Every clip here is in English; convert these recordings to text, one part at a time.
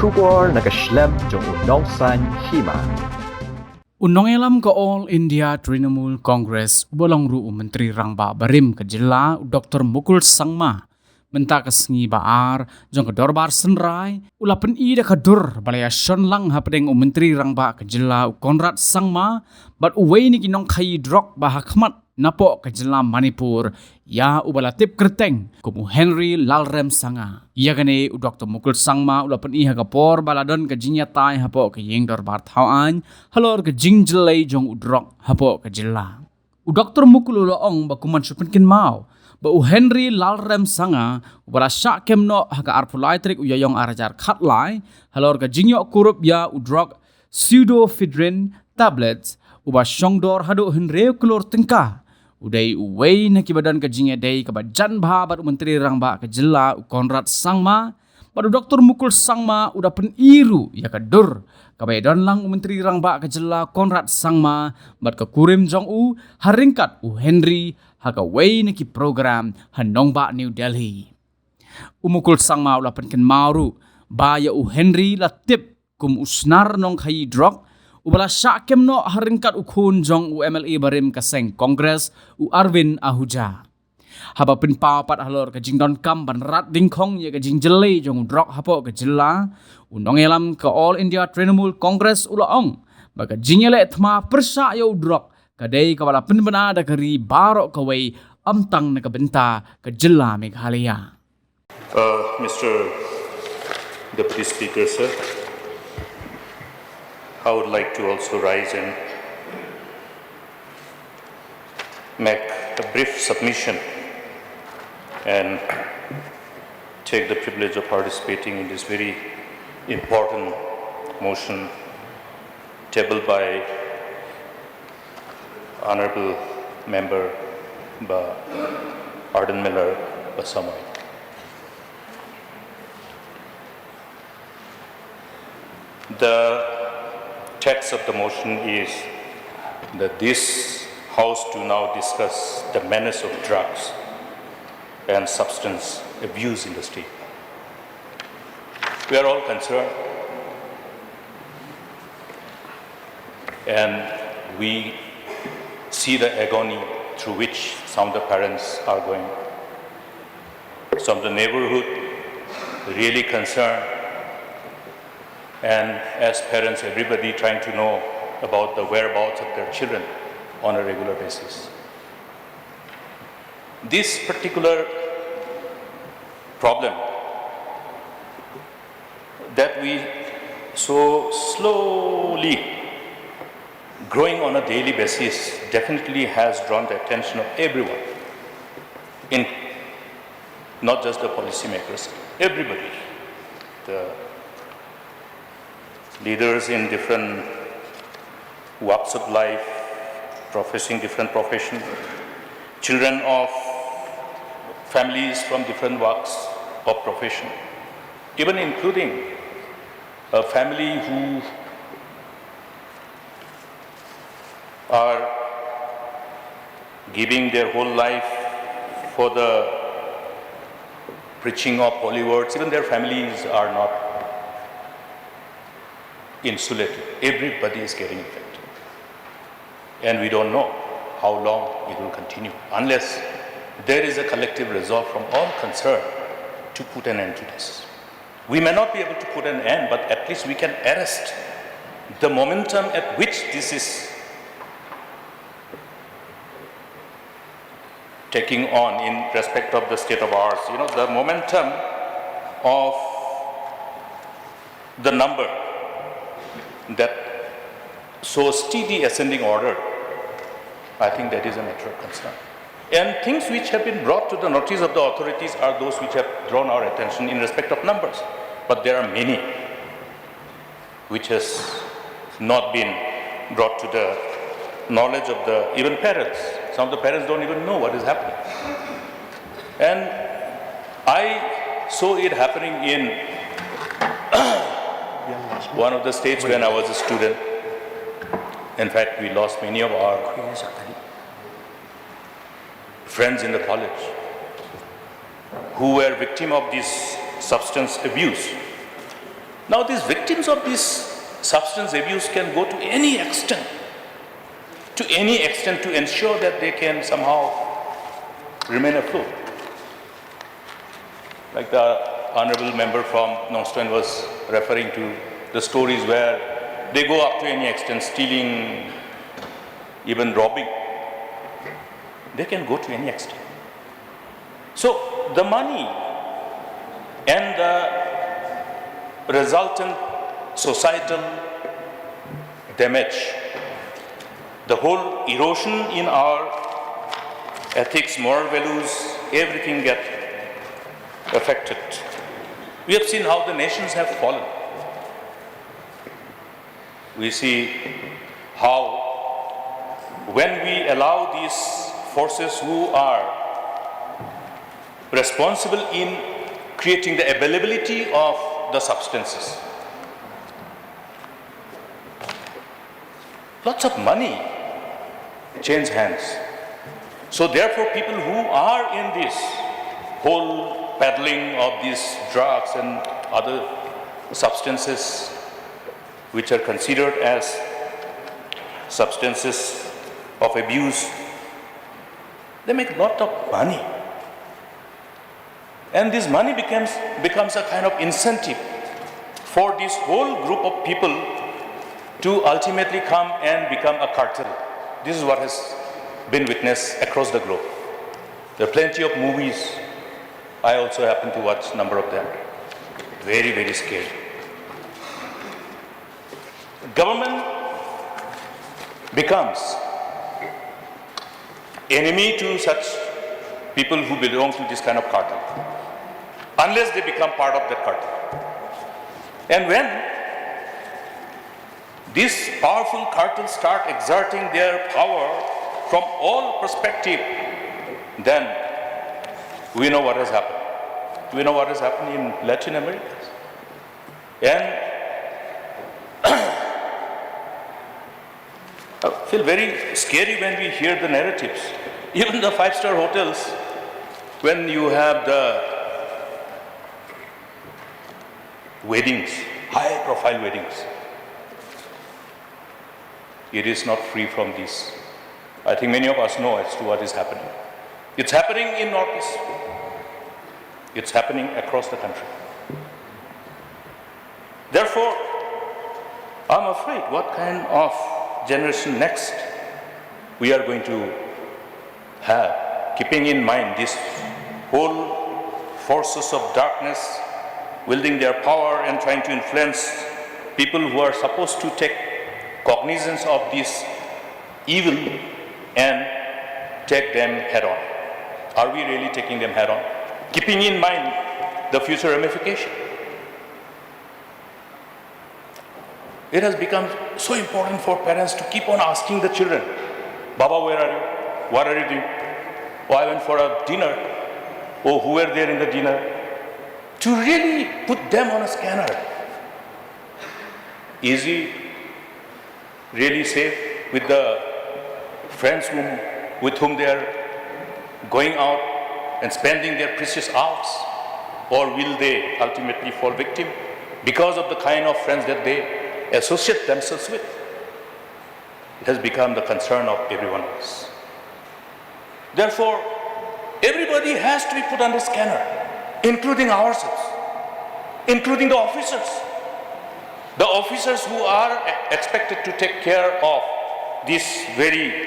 sugar nakaslem jong Nongkhaïi Hima. Unong ka All India Trinamool Congress ubalong ru Menteri Rangba Barim ke Jilla Dr. Mukul Sangma menta kasngi baar jong ke dorbar senrai ulapen ida kadur balaya Shon lang hapdeng Menteri Rangba ke Jilla Conrad Sangma bat uwei ni Nongkhaïi Drok bahakmat napo ke Jilla Manipur ya ubalatip kerteng kumu Henry Lalrem Sanga ia gane Dr. Mukul Sangma ulapen iha kapor baladon ke jinya tai hapo ke yeng dorbar thauan halor ke jingjelai jong udrok hapo ke Jilla Dr. Mukul ulaong bakuman supenkin mau ba Henry Lalrem Sanga ubala syak kemno haka arpulaitrik uyayong arajar khatlai halor ke jingyo kurup ya udrok pseudoephedrine tablets uba syongdor hadu henreu kelur tengkah udai uwei na kibadan ke jingya dei kabajan bahabat Menteri Rangba ke Jilla Conrad Sangma pada Dr. Mukul Sangma udah peniru ya kadur kabadan lang Menteri Rangba ke Jilla Conrad Sangma bat ke kurim jong haringkat Henry haka wei na ki program hanongba New Delhi Mukul Sangma udah penken mauru baya Henry latip kum usnar Nongkhaïi Drok ubala syakem no haringkat ukun jong MLA barim kaseng Kongres Arvin Ahuja. Haba pin papat halor ke jingdon kam banrat dingkong ya ke jingjelai jong Drok hapo ke Jilla Nongelam ke All India Trinamool Congress ulaong baga jingyele thma persa ya Drok kadai kawala penbena da keri barok kawai amtang na kabenta ke Jilla Meghalaya. Mr. Deputy Speaker, sir, I would like to also rise and make a brief submission and take the privilege of participating in this very important motion tabled by Honorable Member Arden Miller Basamai. The text of the motion is that this House do now discuss the menace of drugs and substance abuse in the state. We are all concerned and we see the agony through which some of the parents are going. Some of the neighborhood really concerned, and as parents, everybody trying to know about the whereabouts of their children on a regular basis. This particular problem that we so slowly growing on a daily basis definitely has drawn the attention of everyone, in not just the policymakers, everybody, the leaders in different walks of life, professing different professions, children of families from different walks of profession, even including a family who are giving their whole life for the preaching of holy words. Even their families are not insulated. Everybody is getting infected. And we don't know how long it will continue unless there is a collective resolve from all concerned to put an end to this. We may not be able to put an end, but at least we can arrest the momentum at which this is taking on in respect of the state of ours. You know, the momentum of the number that so steady ascending order, I think that is a matter of concern. And things which have been brought to the notice of the authorities are those which have drawn our attention in respect of numbers. But there are many which has not been brought to the knowledge of the even parents. Some of the parents don't even know what is happening. And I saw it happening in one of the states when I was a student. In fact, we lost many of our friends in the college who were victim of this substance abuse. Now these victims of this substance abuse can go to any extent to ensure that they can somehow remain afloat. Like the honorable member from Nongkhaïi was referring to the stories where they go up to any extent, stealing, even robbing. They can go to any extent. So the money and the resultant societal damage, the whole erosion in our ethics, moral values, everything get affected. We have seen how the nations have fallen. We see how when we allow these forces who are responsible in creating the availability of the substances, lots of money change hands. So therefore people who are in this whole peddling of these drugs and other substances which are considered as substances of abuse, they make a lot of money. And this money becomes a kind of incentive for this whole group of people to ultimately come and become a cartel. This is what has been witnessed across the globe. There are plenty of movies. I also happen to watch a number of them. Very, very scary. Government becomes enemy to such people who belong to this kind of cartel, unless they become part of that cartel. And when these powerful cartels start exerting their power from all perspective, then we know what has happened. We know what has happened in Latin America. And I feel very scary when we hear the narratives. Even the five-star hotels, when you have the weddings, high-profile weddings, it is not free from this. I think many of us know as to what is happening. It's happening in Northeast. It's happening across the country. Therefore, I'm afraid what kind of generation next we are going to have, keeping in mind this whole forces of darkness wielding their power and trying to influence people who are supposed to take cognizance of this evil and take them head on. Are we really taking them head on? Keeping in mind the future ramification. It has become so important for parents to keep on asking the children, Baba, where are you? What are you doing? Oh, I went for a dinner. Oh, who were there in the dinner? To really put them on a scanner. Is he really safe with the friends with whom they are going out and spending their precious hours? Or will they ultimately fall victim because of the kind of friends that they associate themselves with? It has become the concern of everyone else. Therefore, everybody has to be put under scanner, including ourselves, including the officers. The officers who are expected to take care of this very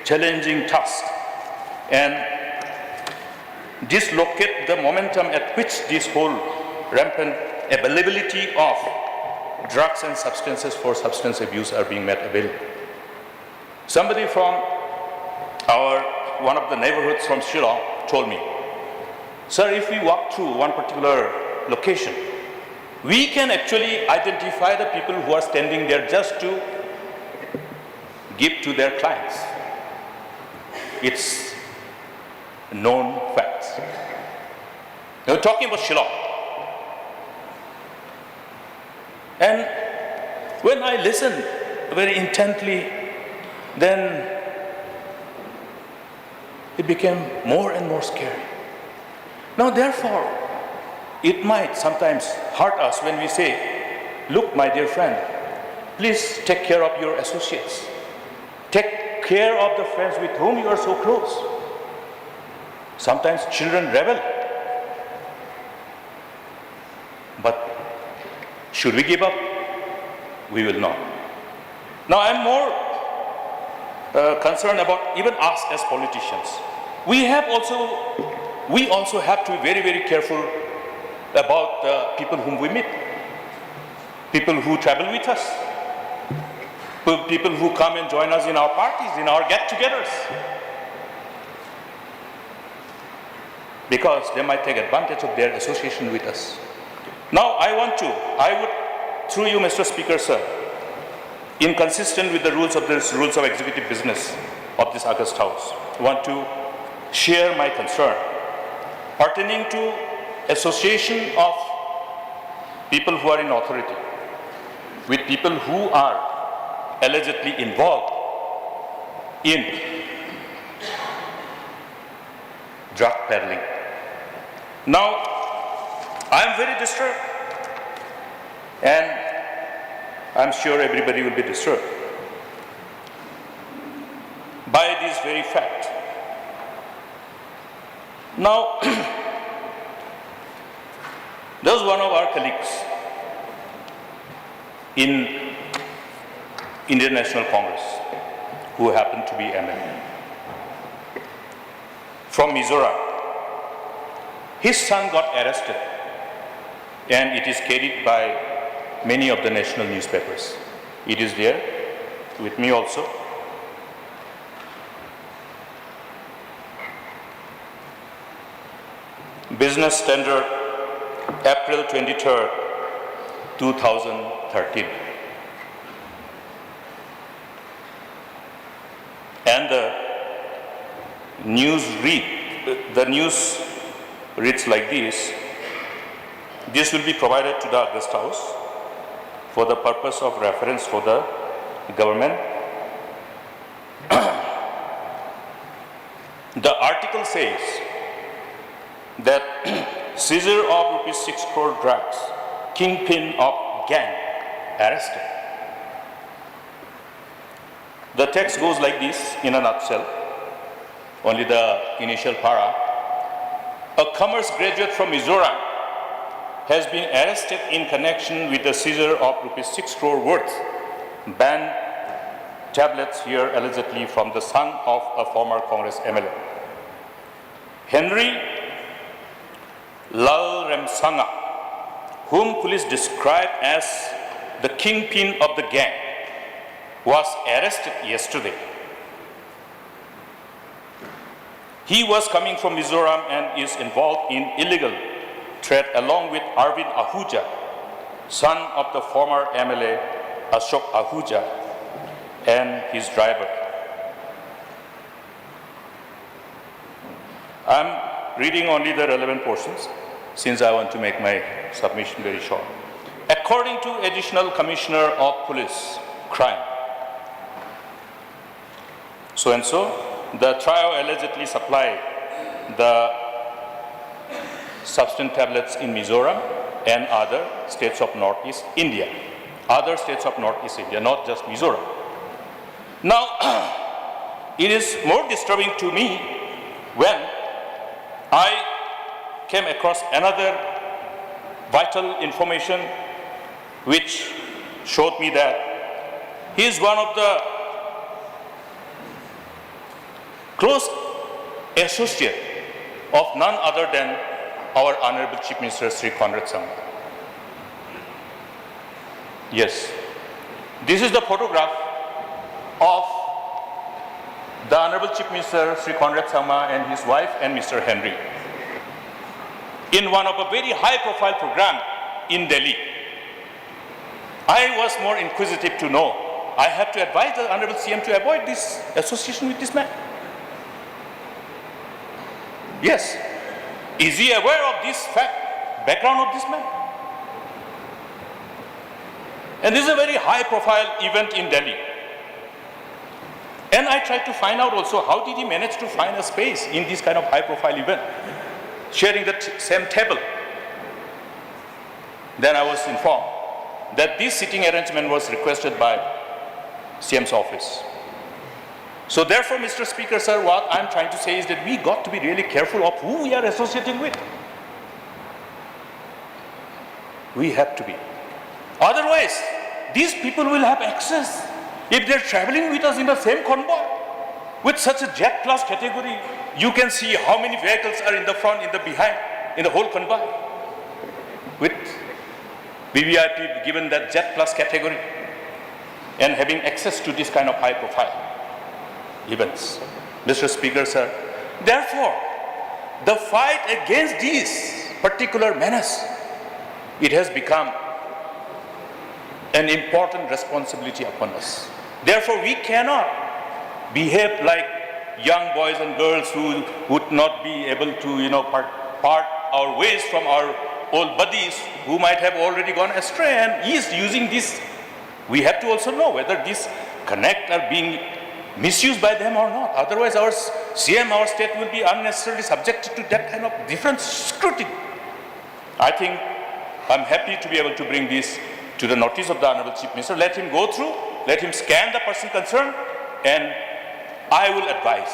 challenging task and dislocate the momentum at which this whole rampant availability of drugs and substances for substance abuse are being made available. Somebody from one of the neighborhoods from Shillong told me, sir, if we walk through one particular location, we can actually identify the people who are standing there just to give to their clients. It's known facts. Now, talking about Shillong. And when I listened very intently, then it became more and more scary. Now, therefore, it might sometimes hurt us when we say look, my dear friend, please take care of your associates. Take care of the friends with whom you are so close. Sometimes children rebel. But should we give up? We will not. Now I'm more concerned about even us as politicians. We also have to be very, very careful about the people whom we meet, people who travel with us, people who come and join us in our parties, in our get-togethers, because they might take advantage of their association with us. Now I would, through you, Mr. Speaker, sir, inconsistent with the rules of executive business of this August House, want to share my concern pertaining to association of people who are in authority with people who are allegedly involved in drug peddling. Now, I am very disturbed, and I'm sure everybody will be disturbed by this very fact. Now, there was one of our colleagues in Indian National Congress who happened to be MLA from Mizoram. His son got arrested, and it is carried by many of the national newspapers. It is there with me also. Business Standard, April 23rd, 2013. And the news reads like this. This will be provided to the August House for the purpose of reference for the government. The article says that seizure of rupees 6 crore drugs, kingpin of gang, arrested. The text goes like this in a nutshell, only the initial para. A commerce graduate from Mizoram has been arrested in connection with the seizure of rupees 6 crore worth banned tablets here allegedly from the son of a former Congress MLA. Henry Lal Remsanga, whom police described as the kingpin of the gang, was arrested yesterday. He was coming from Mizoram and is involved in illegal trade along with Arvind Ahuja, son of the former MLA Ashok Ahuja, and his driver. I'm reading only the relevant portions since I want to make my submission very short. According to Additional Commissioner of Police, Crime, so-and-so, the trio allegedly supplied the substance tablets in Mizoram and other states of Northeast India. Other states of Northeast India, not just Mizoram. Now, it is more disturbing to me when I came across another vital information which showed me that he is one of the close associate of none other than our Honorable Chief Minister Sri Conrad. Yes, this is the photograph of the Honorable Chief Minister Sri Conrad and his wife and Mr. Henry in one of a very high-profile program in Delhi. I was more inquisitive to know. I have to advise the Honorable CM to avoid this association with this man. Yes. Is he aware of this fact, background of this man? And this is a very high-profile event in Delhi. And I tried to find out also how did he manage to find a space in this kind of high-profile event, sharing the same table. Then I was informed that this sitting arrangement was requested by CM's office. So therefore, Mr. Speaker, sir, what I'm trying to say is that we got to be really careful of who we are associating with. We have to be. Otherwise, these people will have access. If they're traveling with us in the same convoy, with such a jet class category, you can see how many vehicles are in the front, in the behind, in the whole convoy. With VVIP given that jet plus category and having access to this kind of high profile events. Mr. Speaker, sir, therefore, the fight against these particular menace, it has become an important responsibility upon us. Therefore, we cannot behave like young boys and girls who would not be able to, part our ways from our old buddies who might have already gone astray and is using this. We have to also know whether these connect are being misused by them or not. Otherwise, our CM, our state will be unnecessarily subjected to that kind of different scrutiny. I think I'm happy to be able to bring this to the notice of the Honorable Chief Minister. Let him go through, let him scan the person concerned, and I will advise.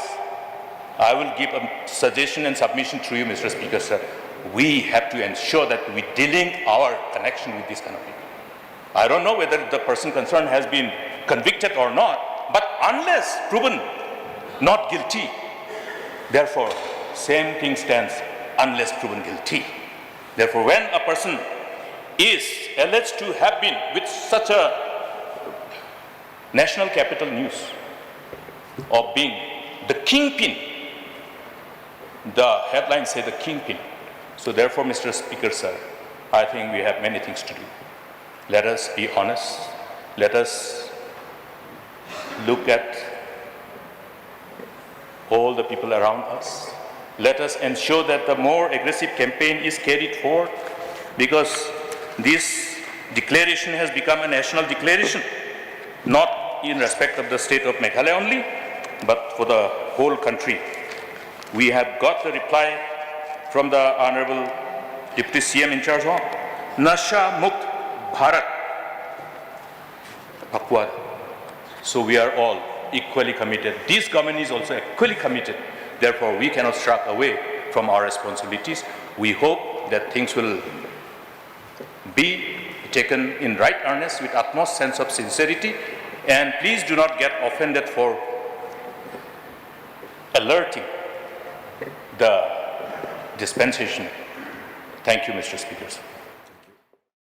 I will give a suggestion and submission through you, Mr. Speaker, sir. We have to ensure that we delink our connection with this kind of people. I don't know whether the person concerned has been convicted or not, but unless proven not guilty, therefore, same thing stands unless proven guilty. Therefore, when a person is alleged to have been with such a national capital news of being the kingpin, the headlines say the kingpin. So therefore, Mr. Speaker, sir, I think we have many things to do. Let us be honest. Let us look at all the people around us. Let us ensure that the more aggressive campaign is carried forward, because this declaration has become a national declaration, not in respect of the state of Meghalaya only, but for the whole country. We have got the reply from the Honorable Deputy CM in charge of Nasha Mukt Bharat Pakwad. So we are all equally committed. This government is also equally committed. Therefore, we cannot shrug away from our responsibilities. We hope that things will be taken in right earnest with utmost sense of sincerity. And please do not get offended for alerting the dispensation. Thank you, Mr. Speaker.